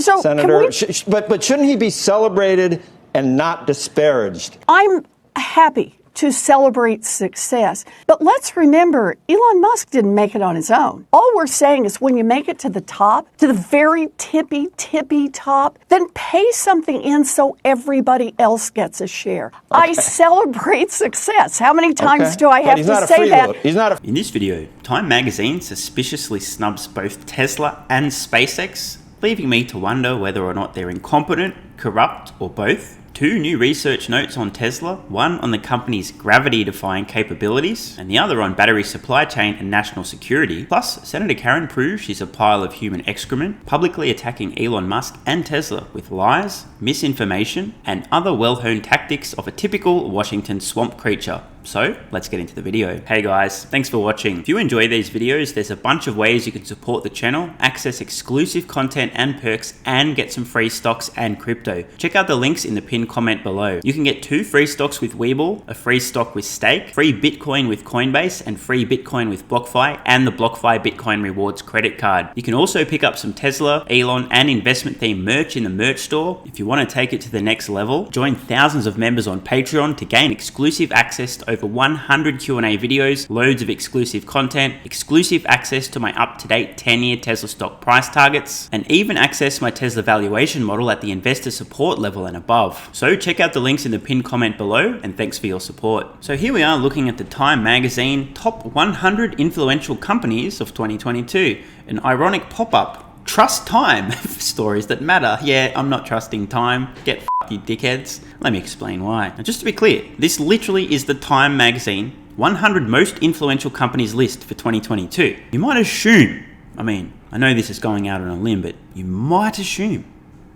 So Senator. But shouldn't he be celebrated and not disparaged? I'm happy to celebrate success. But let's remember, Elon Musk didn't make it on his own. All we're saying is when you make it to the top, to the very tippy top, then pay something in so everybody else gets a share. Okay. I celebrate success. How many times do I have to say that? In this video, Time magazine suspiciously snubs both Tesla and SpaceX, leaving me to wonder whether or not they're incompetent, corrupt, or both. 2 new research notes on Tesla, one on the company's gravity-defying capabilities, and the other on battery supply chain and national security. Plus, Senator Karen proves she's a pile of human excrement, publicly attacking Elon Musk and Tesla with lies, misinformation, and other well-honed tactics of a typical Washington swamp creature. So, let's get into the video. Hey guys, thanks for watching. If you enjoy these videos, there's a bunch of ways you can support the channel, access exclusive content and perks, and get some free stocks and crypto. Check out the links in the pinned comment below. You can get 2 free stocks with WeBull, a free stock with Stake, free Bitcoin with Coinbase, and free Bitcoin with BlockFi, and the BlockFi Bitcoin Rewards credit card. You can also pick up some Tesla, Elon, and investment themed merch in the merch store. If you want to take it to the next level, join thousands of members on Patreon to gain exclusive access to over 100 Q&A videos, loads of exclusive content, exclusive access to my up-to-date 10-year Tesla stock price targets, and even access my Tesla valuation model at the investor support level and above. So check out the links in the pinned comment below, and thanks for your support. So here we are looking at the Time magazine top 100 influential companies of 2022. An ironic pop-up. Trust Time for stories that matter. Yeah, I'm not trusting Time. Get f***ed, you dickheads. Let me explain why. Now, just to be clear, this literally is the Time magazine 100 most influential companies list for 2022. You might assume, I know this is going out on a limb, but you might assume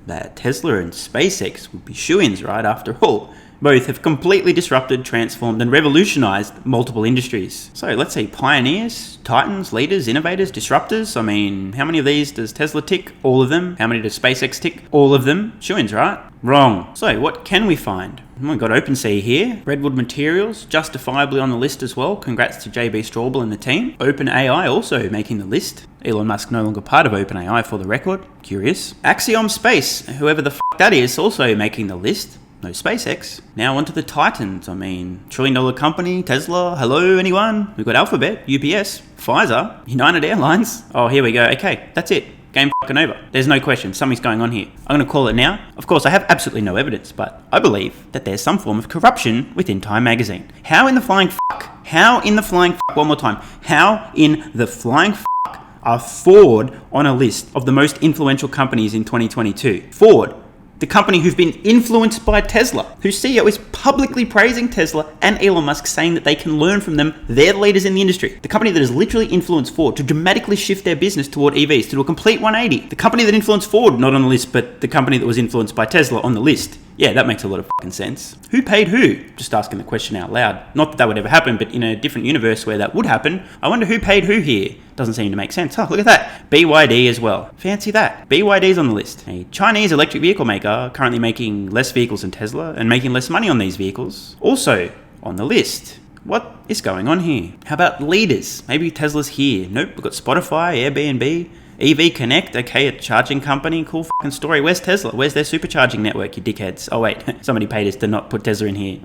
that Tesla and SpaceX would be shoo-ins, right? After all, both have completely disrupted, transformed, and revolutionized multiple industries. So let's say pioneers, titans, leaders, innovators, disruptors. How many of these does Tesla tick? All of them. How many does SpaceX tick? All of them. Shoo-ins, right? Wrong. So what can we find? We've got OpenSea here. Redwood Materials, justifiably on the list as well. Congrats to JB Straubel and the team. OpenAI also making the list. Elon Musk no longer part of OpenAI for the record. Curious. Axiom Space, whoever the f*** that is, also making the list. No SpaceX. Now onto the titans. $1 trillion company, Tesla. Hello, anyone? We've got Alphabet, UPS, Pfizer, United Airlines. Oh, here we go. Okay, that's it. Game fucking over. There's no question. Something's going on here. I'm going to call it now. Of course, I have absolutely no evidence, but I believe that there's some form of corruption within Time magazine. How in the flying fuck? How in the flying fuck? One more time. How in the flying fuck are Ford on a list of the most influential companies in 2022? Ford, the company who've been influenced by Tesla, whose CEO is publicly praising Tesla and Elon Musk, saying that they can learn from them. They're the leaders in the industry. The company that has literally influenced Ford to dramatically shift their business toward EVs, to do a complete 180. The company that influenced Ford, not on the list, but the company that was influenced by Tesla on the list. Yeah, that makes a lot of fucking sense. Who paid who? Just asking the question out loud. Not that that would ever happen, but in a different universe where that would happen, I wonder who paid who here. Doesn't seem to make sense. Oh, look at that. BYD as well. Fancy that. BYD's on the list. A Chinese electric vehicle maker currently making less vehicles than Tesla and making less money on these vehicles. Also on the list. What is going on here? How about leaders? Maybe Tesla's here. Nope, we've got Spotify, Airbnb, EV Connect, okay, a charging company, cool fucking story. Where's Tesla? Where's their supercharging network, you dickheads? Oh wait, somebody paid us to not put Tesla in here.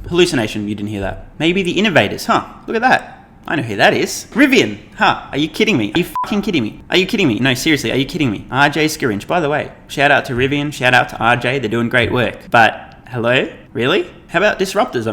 Hallucination, you didn't hear that. Maybe the innovators, huh? Look at that. I know who that is. Rivian, huh? Are you kidding me? Are you fucking kidding me? Are you kidding me? No, seriously, are you kidding me? RJ Scaringe, by the way, shout out to Rivian, shout out to RJ, they're doing great work. But, hello? Really? How about disruptors?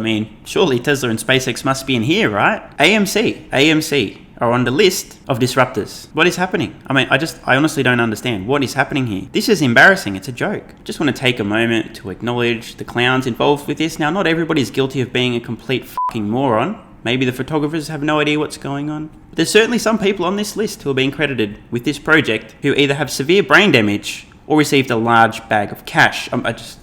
Surely Tesla and SpaceX must be in here, right? AMC are on the list of disruptors. What is happening? I honestly don't understand. What is happening here? This is embarrassing. It's a joke. Just want to take a moment to acknowledge the clowns involved with this. Now, not everybody's guilty of being a complete fucking moron. Maybe the photographers have no idea what's going on. But there's certainly some people on this list who are being credited with this project who either have severe brain damage or received a large bag of cash.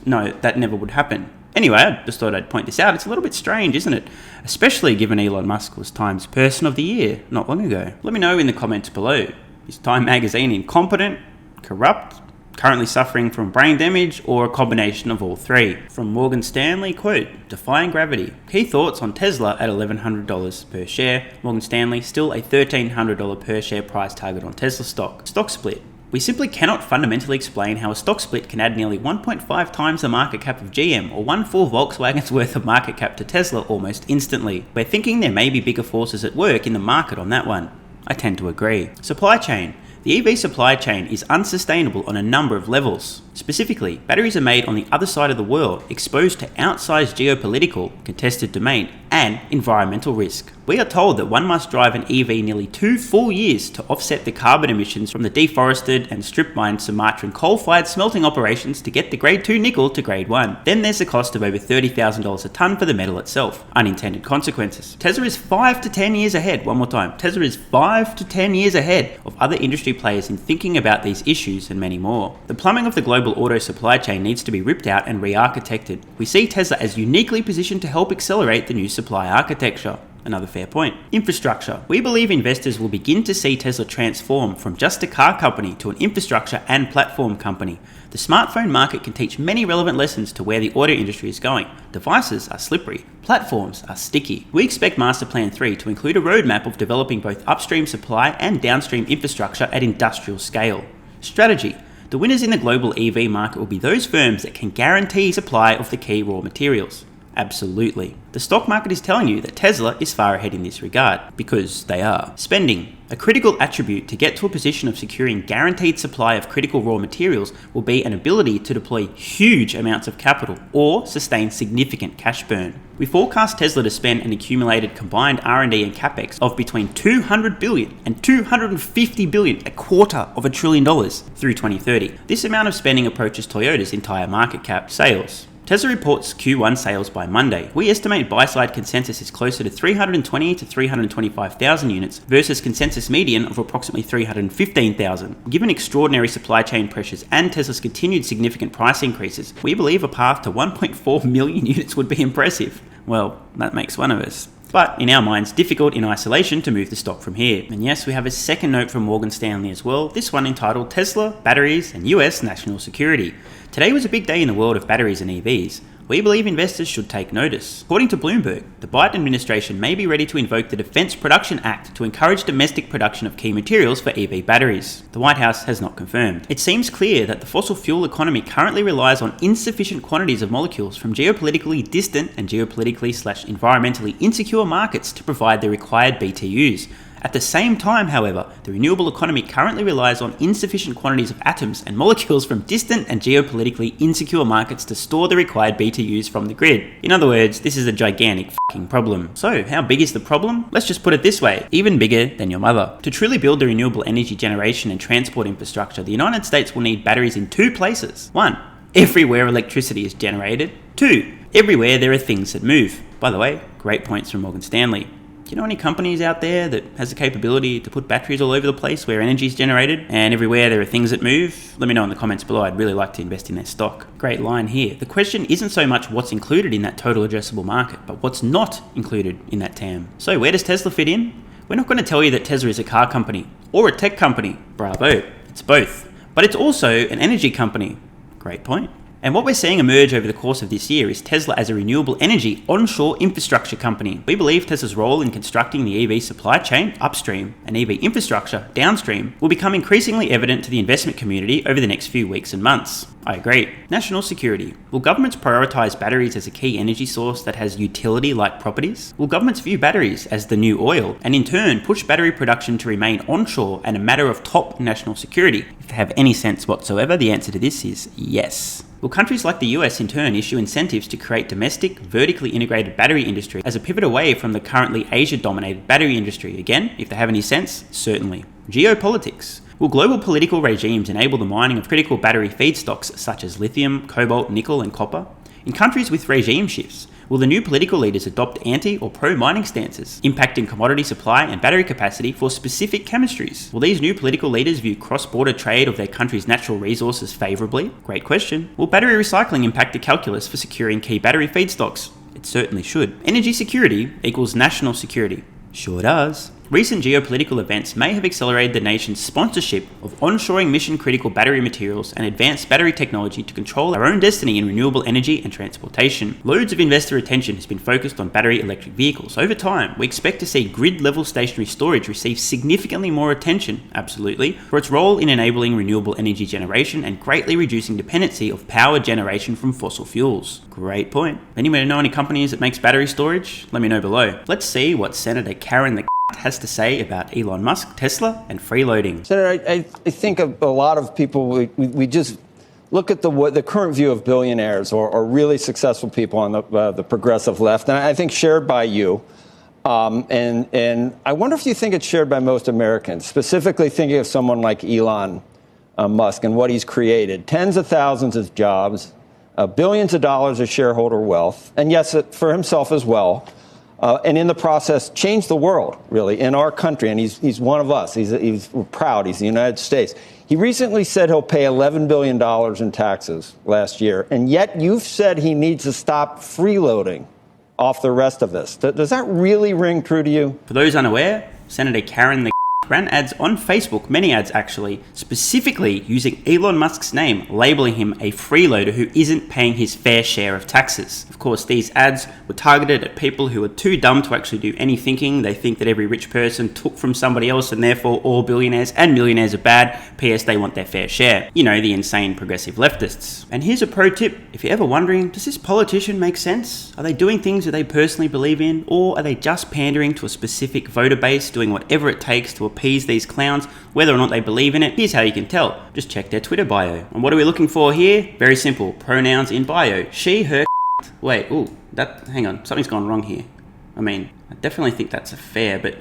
No, that never would happen. Anyway, I just thought I'd point this out. It's a little bit strange, isn't it? Especially given Elon Musk was Time's Person of the Year not long ago. Let me know in the comments below. Is Time magazine incompetent, corrupt, currently suffering from brain damage, or a combination of all three? From Morgan Stanley, quote, defying gravity. Key thoughts on Tesla at $1,100 per share. Morgan Stanley, still a $1,300 per share price target on Tesla stock. Stock split. We simply cannot fundamentally explain how a stock split can add nearly 1.5 times the market cap of GM or one full Volkswagen's worth of market cap to Tesla almost instantly. We're thinking there may be bigger forces at work in the market on that one. I tend to agree. Supply chain. The EV supply chain is unsustainable on a number of levels. Specifically, batteries are made on the other side of the world, exposed to outsized geopolitical, contested domain, and environmental risk. We are told that one must drive an EV nearly 2 full years to offset the carbon emissions from the deforested and strip-mined Sumatran coal-fired smelting operations to get the grade 2 nickel to grade 1. Then there's the cost of over $30,000 a tonne for the metal itself. Unintended consequences. Tesla is 5 to 10 years ahead. One more time. Tesla is 5 to 10 years ahead of other industry players in thinking about these issues and many more. The plumbing of the global auto supply chain needs to be ripped out and re-architected. We see Tesla as uniquely positioned to help accelerate the new supply architecture. Another fair point. Infrastructure. We believe investors will begin to see Tesla transform from just a car company to an infrastructure and platform company. The smartphone market can teach many relevant lessons to where the auto industry is going. Devices are slippery. Platforms are sticky. We expect Master Plan 3 to include a roadmap of developing both upstream supply and downstream infrastructure at industrial scale. Strategy. The winners in the global EV market will be those firms that can guarantee supply of the key raw materials. Absolutely. The stock market is telling you that Tesla is far ahead in this regard, because they are. Spending. A critical attribute to get to a position of securing guaranteed supply of critical raw materials will be an ability to deploy huge amounts of capital or sustain significant cash burn. We forecast Tesla to spend an accumulated combined R&D and capex of between $200 billion and $250 billion, $250 billion through 2030. This amount of spending approaches Toyota's entire market cap. Sales. Tesla reports Q1 sales by Monday. We estimate buy-side consensus is closer to 320 to 325,000 units versus consensus median of approximately 315,000. Given extraordinary supply chain pressures and Tesla's continued significant price increases, we believe a path to 1.4 million units would be impressive. Well, that makes one of us. But in our minds, difficult in isolation to move the stock from here. And yes, we have a second note from Morgan Stanley as well, this one entitled Tesla, Batteries and US National Security. Today was a big day in the world of batteries and EVs. We believe investors should take notice. According to Bloomberg, the Biden administration may be ready to invoke the Defense Production Act to encourage domestic production of key materials for EV batteries. The White House has not confirmed. It seems clear that the fossil fuel economy currently relies on insufficient quantities of molecules from geopolitically distant and geopolitically/environmentally insecure markets to provide the required BTUs. At the same time, however, the renewable economy currently relies on insufficient quantities of atoms and molecules from distant and geopolitically insecure markets to store the required BTUs from the grid. In other words, this is a gigantic fucking problem. So, how big is the problem? Let's just put it this way, even bigger than your mother. To truly build the renewable energy generation and transport infrastructure, the United States will need batteries in 2 places. 1. Everywhere electricity is generated. 2. Everywhere there are things that move. By the way, great points from Morgan Stanley. Do you know any companies out there that has the capability to put batteries all over the place where energy is generated and everywhere there are things that move? Let me know in the comments below. I'd really like to invest in their stock. Great line here. The question isn't so much what's included in that total addressable market, but what's not included in that TAM. So where does Tesla fit in? We're not going to tell you that Tesla is a car company or a tech company. Bravo. It's both. But it's also an energy company. Great point. And what we're seeing emerge over the course of this year is Tesla as a renewable energy onshore infrastructure company. We believe Tesla's role in constructing the EV supply chain upstream and EV infrastructure downstream will become increasingly evident to the investment community over the next few weeks and months. I agree. National security. Will governments prioritize batteries as a key energy source that has utility-like properties? Will governments view batteries as the new oil and in turn push battery production to remain onshore and a matter of top national security? If they have any sense whatsoever, the answer to this is yes. Will countries like the US in turn issue incentives to create domestic, vertically integrated battery industry as a pivot away from the currently Asia-dominated battery industry? Again, if they have any sense, certainly. Geopolitics. Will global political regimes enable the mining of critical battery feedstocks such as lithium, cobalt, nickel and copper? In countries with regime shifts, will the new political leaders adopt anti- or pro-mining stances, impacting commodity supply and battery capacity for specific chemistries? Will these new political leaders view cross-border trade of their country's natural resources favourably? Great question. Will battery recycling impact the calculus for securing key battery feedstocks? It certainly should. Energy security equals national security. Sure does. Recent geopolitical events may have accelerated the nation's sponsorship of onshoring mission-critical battery materials and advanced battery technology to control our own destiny in renewable energy and transportation. Loads of investor attention has been focused on battery electric vehicles. Over time, we expect to see grid-level stationary storage receive significantly more attention, absolutely, for its role in enabling renewable energy generation and greatly reducing dependency of power generation from fossil fuels. Great point. Anybody know any companies that makes battery storage? Let me know below. Let's see what Senator Karen the has to say about Elon Musk, Tesla, and freeloading. Senator, I think a lot of people, we just look at the current view of billionaires or really successful people on the progressive left, and I think shared by you. And I wonder if you think it's shared by most Americans, specifically thinking of someone like Elon Musk and what he's created. Tens of thousands of jobs, billions of dollars of shareholder wealth, and yes, for himself as well. And in the process, changed the world, really, in our country. And he's one of us. We're proud. He's the United States. He recently said he'll pay $11 billion in taxes last year. And yet you've said he needs to stop freeloading off the rest of this. Does that really ring true to you? For those unaware, Senator Karen the ran ads on Facebook, many ads actually, specifically using Elon Musk's name, labeling him a freeloader who isn't paying his fair share of taxes. Of course, these ads were targeted at people who are too dumb to actually do any thinking. They think that every rich person took from somebody else and therefore all billionaires and millionaires are bad. P.S. they want their fair share. You know, the insane progressive leftists. And here's a pro tip. If you're ever wondering, does this politician make sense? Are they doing things that they personally believe in, or are they just pandering to a specific voter base, doing whatever it takes to appease these clowns, whether or not they believe in it? Here's how you can tell. Just check their Twitter bio. And what are we looking for here? Very simple. Pronouns in bio. She, her, wait, hang on. Something's gone wrong here. I mean, I definitely think that's a fair, but...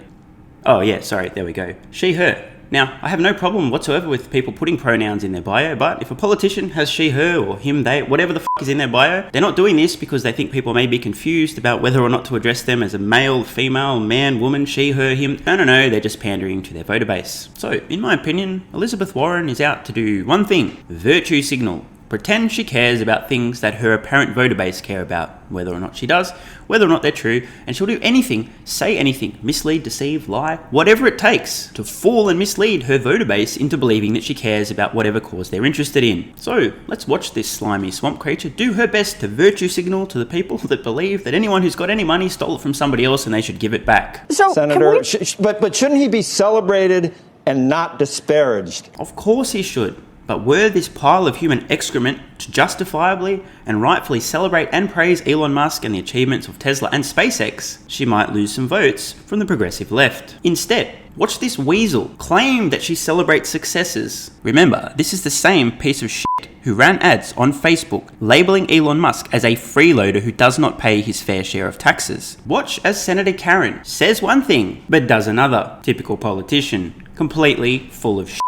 Oh yeah, sorry, there we go. She, her. Now, I have no problem whatsoever with people putting pronouns in their bio, but if a politician has she, her, or him, they, whatever the is in their bio, they're not doing this because they think people may be confused about whether or not to address them as a male, female, man, woman, she, her, him. No, they're just pandering to their voter base. So, in my opinion, Elizabeth Warren is out to do one thing: virtue signal. Pretend she cares about things that her apparent voter base care about, whether or not she does, whether or not they're true, and she'll do anything, say anything, mislead, deceive, lie, whatever it takes to fool and mislead her voter base into believing that she cares about whatever cause they're interested in. So, let's watch this slimy swamp creature do her best to virtue signal to the people that believe that anyone who's got any money stole it from somebody else and they should give it back. So, Senator, but shouldn't he be celebrated and not disparaged? Of course he should. But were this pile of human excrement to justifiably and rightfully celebrate and praise Elon Musk and the achievements of Tesla and SpaceX, she might lose some votes from the progressive left. Instead, watch this weasel claim that she celebrates successes. Remember, this is the same piece of shit who ran ads on Facebook labeling Elon Musk as a freeloader who does not pay his fair share of taxes. Watch as Senator Karen says one thing but does another. Typical politician, completely full of shit.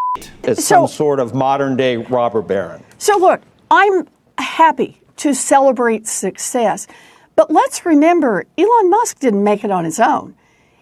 It's some sort of modern-day robber baron. So look, I'm happy to celebrate success, but let's remember, Elon Musk didn't make it on his own.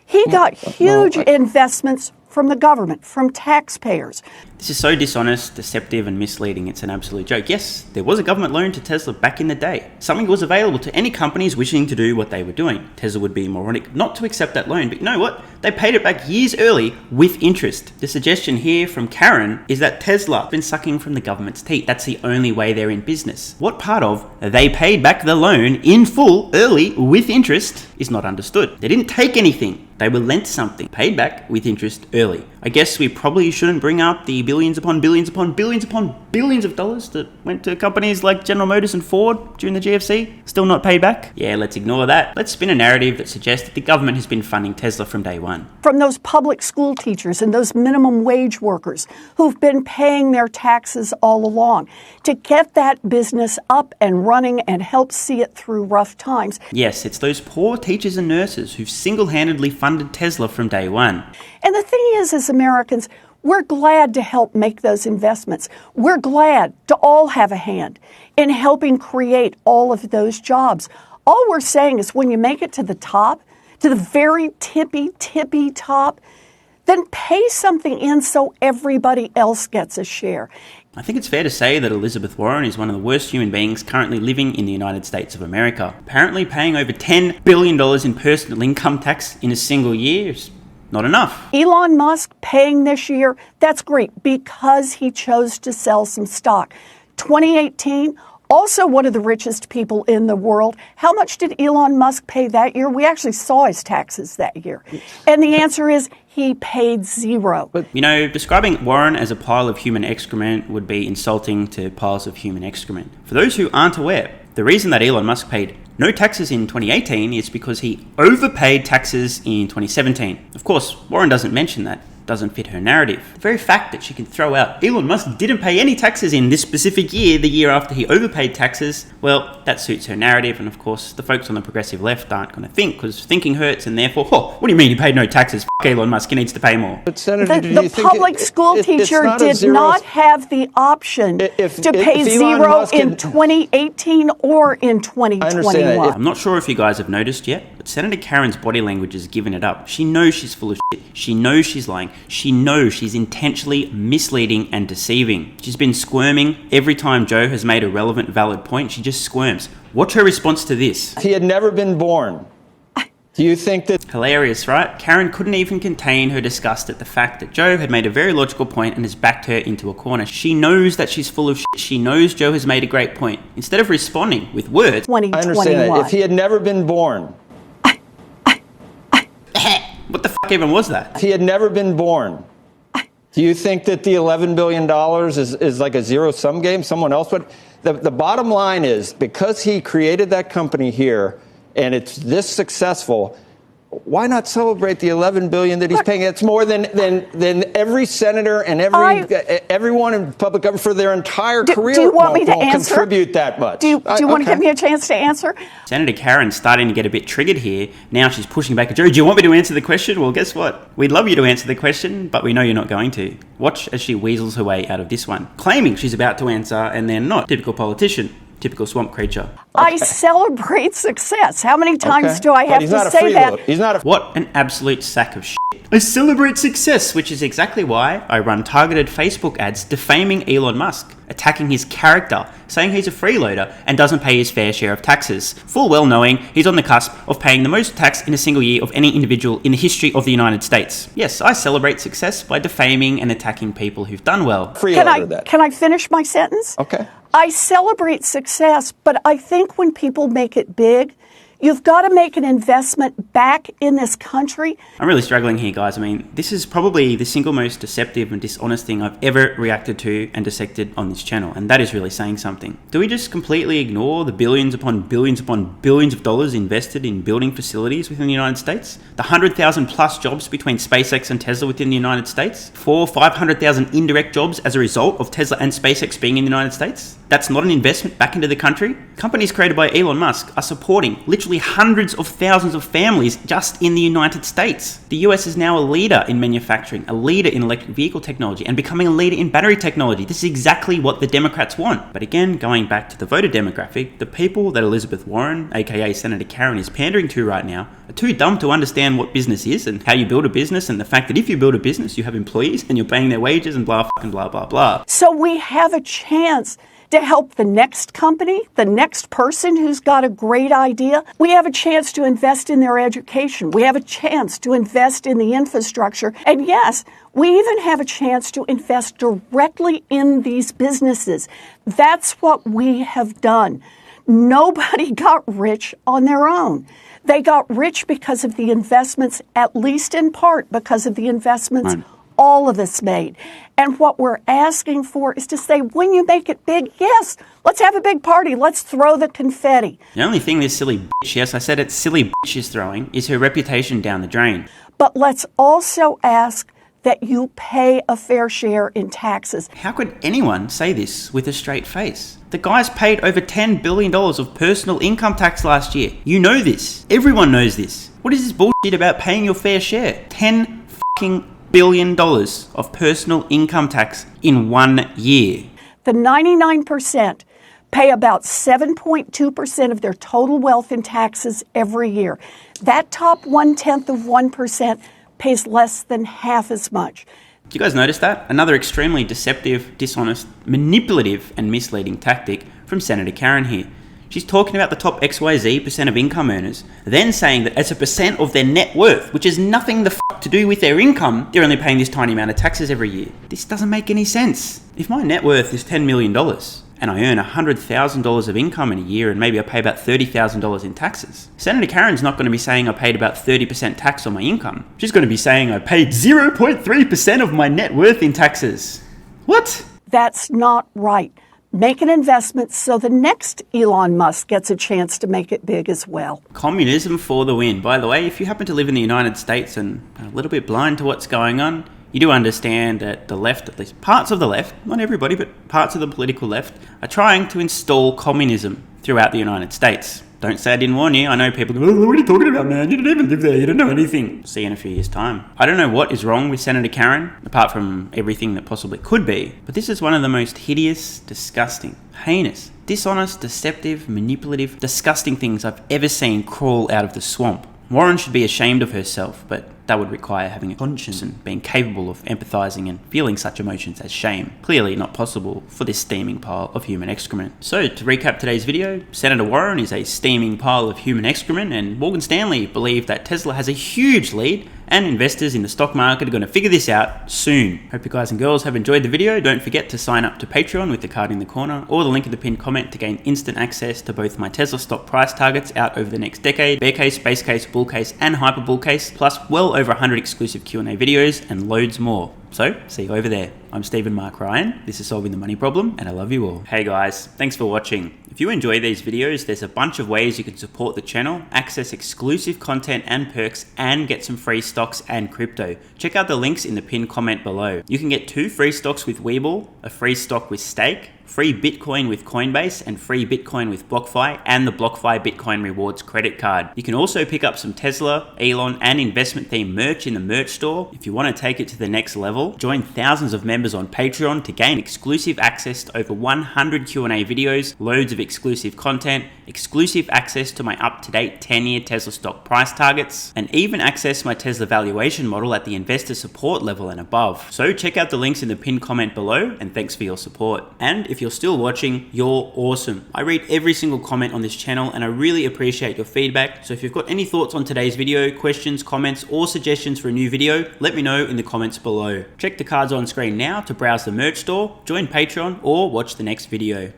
He got huge investments from the government, from taxpayers. This is so dishonest, deceptive, and misleading. It's an absolute joke. Yes, there was a government loan to Tesla back in the day. Something was available to any companies wishing to do what they were doing. Tesla would be moronic not to accept that loan, but you know what? They paid it back years early with interest. The suggestion here from Karen is that Tesla has been sucking from the government's teeth. That's the only way they're in business. What part of they paid back the loan in full, early, with interest is not understood. They didn't take anything. They were lent something, paid back with interest early. I guess we probably shouldn't bring up the billions upon billions upon billions upon billions of dollars that went to companies like General Motors and Ford during the GFC. Still not paid back? Yeah, let's ignore that. Let's spin a narrative that suggests that the government has been funding Tesla from day one. From those public school teachers and those minimum wage workers who've been paying their taxes all along to get that business up and running and help see it through rough times. Yes, it's those poor teachers and nurses who've single-handedly funded Tesla from day one. And the thing is, as Americans, we're glad to help make those investments. We're glad to all have a hand in helping create all of those jobs. All we're saying is when you make it to the top, to the very tippy top, then pay something in so everybody else gets a share. I think it's fair to say that Elizabeth Warren is one of the worst human beings currently living in the United States of America. Apparently paying over $10 billion in personal income tax in a single year is not enough. Elon Musk paying this year, that's great because he chose to sell some stock. 2018, also one of the richest people in the world. How much did Elon Musk pay that year? We actually saw his taxes that year. And the answer is he paid zero. You know, describing Warren as a pile of human excrement would be insulting to piles of human excrement. For those who aren't aware, the reason that Elon Musk paid no taxes in 2018 is because he overpaid taxes in 2017. Of course, Warren doesn't mention that. Doesn't fit her narrative. The very fact that she can throw out Elon Musk didn't pay any taxes in this specific year, the year after he overpaid taxes, well, that suits her narrative. And of course, the folks on the progressive left aren't going to think, because thinking hurts, and therefore, what do you mean he paid no taxes? F*** Elon Musk, he needs to pay more. But Senator, The public school teacher did not have the option to pay zero in 2018 or in 2021. I'm not sure if you guys have noticed yet, but Senator Karen's body language is giving it up. She knows she's full of shit. She knows she's lying. She knows she's intentionally misleading and deceiving. She's been squirming every time Joe has made a relevant, valid point. She just squirms. What's her response to this? He had never been born. Do you think that... Hilarious, right? Karen couldn't even contain her disgust at the fact that Joe had made a very logical point and has backed her into a corner. She knows that she's full of shit. She knows Joe has made a great point. Instead of responding with words... I understand that. If he had never been born... What the fuck even was that? If he had never been born, do you think that the $11 billion is like a zero-sum game? Someone else would? The bottom line is, because he created that company here and it's this successful, why not celebrate the $11 billion that he's paying? It's more than every senator and everyone in public government for their entire career. Do you want me to answer? Contribute that much. Do you want to give me a chance to answer? Senator Karen's starting to get a bit triggered here. Now she's pushing back at Joe. Do you want me to answer the question? Well, guess what? We'd love you to answer the question, but we know you're not going to. Watch as she weasels her way out of this one, claiming she's about to answer and then not. Typical politician. Typical swamp creature. I celebrate success. How many times do I have to say that? He's not a... What an absolute sack of shit. I celebrate success, which is exactly why I run targeted Facebook ads defaming Elon Musk, attacking his character, saying he's a freeloader and doesn't pay his fair share of taxes, full well knowing he's on the cusp of paying the most tax in a single year of any individual in the history of the United States. Yes, I celebrate success by defaming and attacking people who've done well. Can I finish my sentence? Okay. I celebrate success, but I think when people make it big, you've got to make an investment back in this country. I'm really struggling here, guys. I mean, this is probably the single most deceptive and dishonest thing I've ever reacted to and dissected on this channel, and that is really saying something. Do we just completely ignore the billions upon billions of dollars invested in building facilities within the United States? The 100,000 plus jobs between SpaceX and Tesla within the United States? 500,000 indirect jobs as a result of Tesla and SpaceX being in the United States? That's not an investment back into the country? Companies created by Elon Musk are supporting literally hundreds of thousands of families just in the United States. The US is now a leader in manufacturing, a leader in electric vehicle technology, and becoming a leader in battery technology. This is exactly what the Democrats want. But again, going back to the voter demographic, the people that Elizabeth Warren, aka Senator Karen, is pandering to right now are too dumb to understand what business is and how you build a business, and the fact that if you build a business, you have employees and you're paying their wages and blah, blah, blah, blah. So we have a chance to help the next company, the next person who's got a great idea. We have a chance to invest in their education. We have a chance to invest in the infrastructure. And yes, we even have a chance to invest directly in these businesses. That's what we have done. Nobody got rich on their own. They got rich because of the investments, at least in part because of the investments all of us made. And what we're asking for is to say, when you make it big, yes, let's have a big party. Let's throw the confetti. The only thing this silly bitch, yes, I said it, silly bitch is throwing, is her reputation down the drain. But let's also ask that you pay a fair share in taxes. How could anyone say this with a straight face? The guy's paid over $10 billion of personal income tax last year. You know this. Everyone knows this. What is this bullshit about paying your fair share? $10 billion of personal income tax in 1 year. The 99% pay about 7.2% of their total wealth in taxes every year. That top 0.1% pays less than half as much. Do you guys notice that? Another extremely deceptive, dishonest, manipulative, and misleading tactic from Senator Karen here. She's talking about the top XYZ% of income earners, then saying that as a percent of their net worth, which has nothing the f to do with their income, they're only paying this tiny amount of taxes every year. This doesn't make any sense. If my net worth is $10 million and I earn $100,000 of income in a year and maybe I pay about $30,000 in taxes, Senator Karen's not going to be saying I paid about 30% tax on my income. She's going to be saying I paid 0.3% of my net worth in taxes. What? That's not right. Make an investment so the next Elon Musk gets a chance to make it big as well. Communism for the win. By the way, if you happen to live in the United States and are a little bit blind to what's going on, you do understand that the left, at least parts of the left, not everybody, but parts of the political left, are trying to install communism throughout the United States. Don't say I didn't warn you. I know people go, oh, what are you talking about, man? You didn't even live there. You don't know anything. See you in a few years' time. I don't know what is wrong with Senator Karen, apart from everything that possibly could be, but this is one of the most hideous, disgusting, heinous, dishonest, deceptive, manipulative, disgusting things I've ever seen crawl out of the swamp. Warren should be ashamed of herself, but that would require having a conscience and being capable of empathizing and feeling such emotions as shame. Clearly not possible for this steaming pile of human excrement. So to recap today's video, Senator Warren is a steaming pile of human excrement, and Morgan Stanley believe that Tesla has a huge lead and investors in the stock market are going to figure this out soon. Hope you guys and girls have enjoyed the video. Don't forget to sign up to Patreon with the card in the corner or the link in the pinned comment to gain instant access to both my Tesla stock price targets out over the next decade, bear case, base case, bull case and hyper bull case, plus well over 100 exclusive Q&A videos and loads more. So, see you over there. I'm Stephen Mark Ryan, this is Solving the Money Problem, and I love you all. Hey guys, thanks for watching. If you enjoy these videos, there's a bunch of ways you can support the channel, access exclusive content and perks, and get some free stocks and crypto. Check out the links in the pinned comment below. You can get 2 free stocks with WeBull, a free stock with Stake, free Bitcoin with Coinbase, and free Bitcoin with BlockFi, and the BlockFi Bitcoin Rewards credit card. You can also pick up some Tesla, Elon, and investment themed merch in the merch store. If you want to take it to the next level, join thousands of members on Patreon to gain exclusive access to over 100 Q&A videos, loads of exclusive content, exclusive access to my up-to-date 10-year Tesla stock price targets, and even access my Tesla valuation model at the investor support level and above. So check out the links in the pinned comment below, and thanks for your support. And if you're still watching, you're awesome. I read every single comment on this channel and I really appreciate your feedback. So if you've got any thoughts on today's video, questions, comments, or suggestions for a new video, let me know in the comments below. Check the cards on screen now to browse the merch store, join Patreon, or watch the next video.